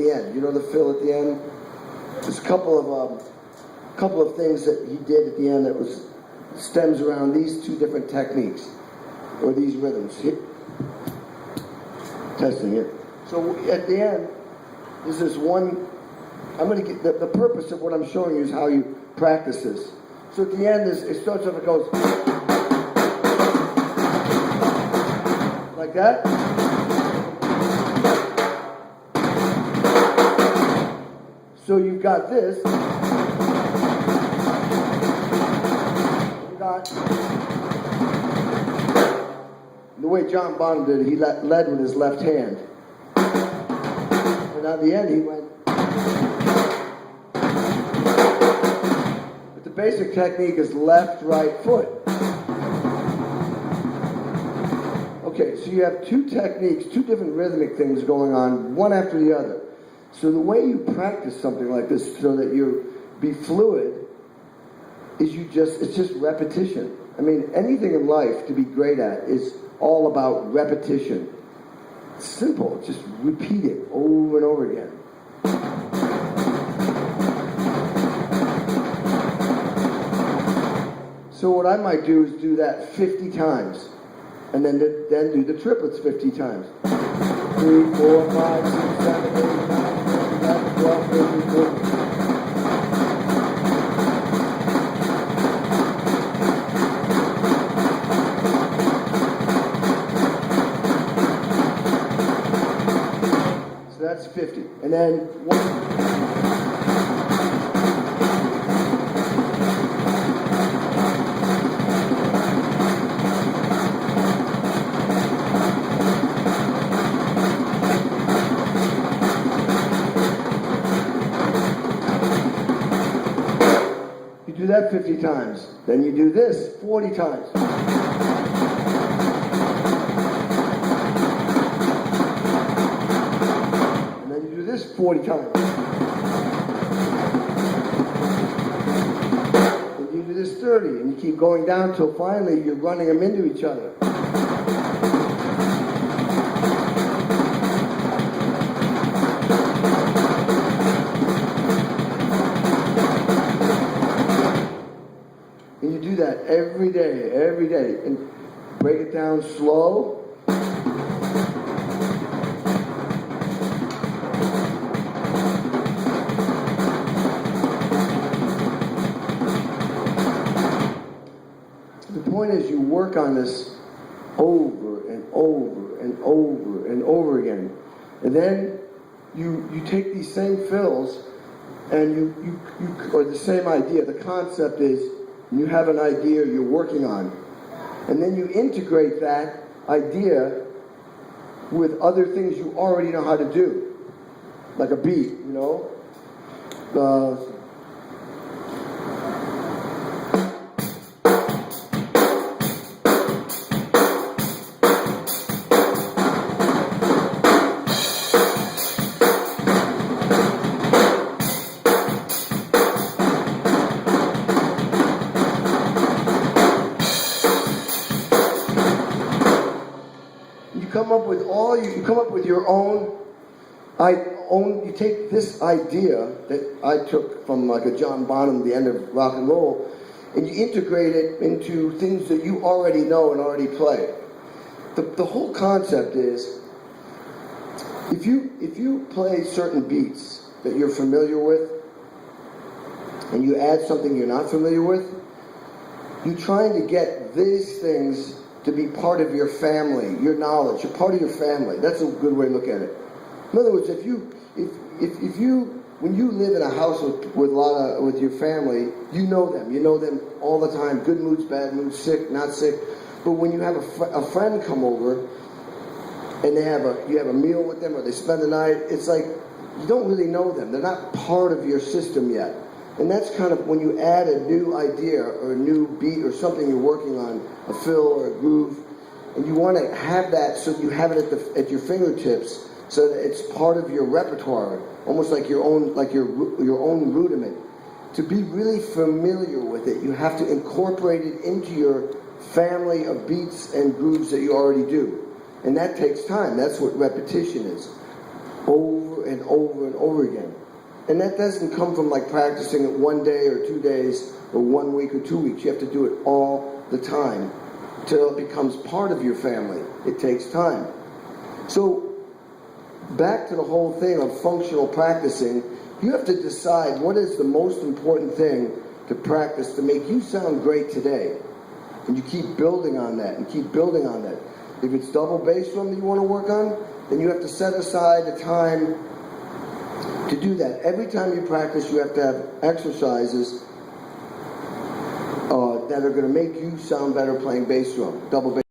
the end. You know the fill at the end? There's a couple of things that he did at the end that stems around these two different techniques, or these rhythms. Testing it. So at the end, there's this one, I'm going to get, the purpose of what I'm showing you is how you practice this. So at the end, it starts off, it goes like that. So you've got this. You've got the way John Bonham did it, he led with his left hand. And at the end he went. But the basic technique is left, right foot. Okay, so you have two techniques, two different rhythmic things going on, one after the other. So the way you practice something like this so that you be fluid is it's just repetition. I mean, anything in life to be great at is all about repetition. It's simple, just repeat it over and over again. So what I might do is do that 50 times, and then do the triplets 50 times. 3, 4, 5, 6, 7, 8, 9, 10, 11, 12, 13, 14. So that's 50. And then do that 50 times. Then you do this 40 times. And then you do this 40 times. And you do this 30, and you keep going down till finally you're running them into each other. And you do that every day, and break it down slow. The point is you work on this over and over and over and over again. And then you take these same fills and you or the same idea. The concept is you have an idea you're working on, and then you integrate that idea with other things you already know how to do, like a beat, you know. You come up with your own, you take this idea that I took from like a John Bonham, the end of rock and roll, and you integrate it into things that you already know and already play. The whole concept is, if you play certain beats that you're familiar with, and you add something you're not familiar with, you're trying to get these things to be part of your family, your knowledge, a part of your family. That's a good way to look at it. In other words, if you when you live in a house with your family, you know them all the time. Good moods, bad moods, sick, not sick. But when you have a friend come over and you have a meal with them or they spend the night, it's like you don't really know them. They're not part of your system yet. And that's kind of when you add a new idea or a new beat or something you're working on, a fill or a groove, and you want to have that so you have it at your fingertips so that it's part of your repertoire, almost like your own rudiment. To be really familiar with it, you have to incorporate it into your family of beats and grooves that you already do. And that takes time. That's what repetition is. over and over and over again. And that doesn't come from like practicing it one day or 2 days or 1 week or 2 weeks. You have to do it all the time till it becomes part of your family. It takes time. So back to the whole thing of functional practicing, you have to decide what is the most important thing to practice to make you sound great today. And you keep building on that and keep building on that. If it's double bass drum that you want to work on, then you have to set aside a time to do that. Every time you practice, you have to have exercises that are going to make you sound better playing bass drum, double bass.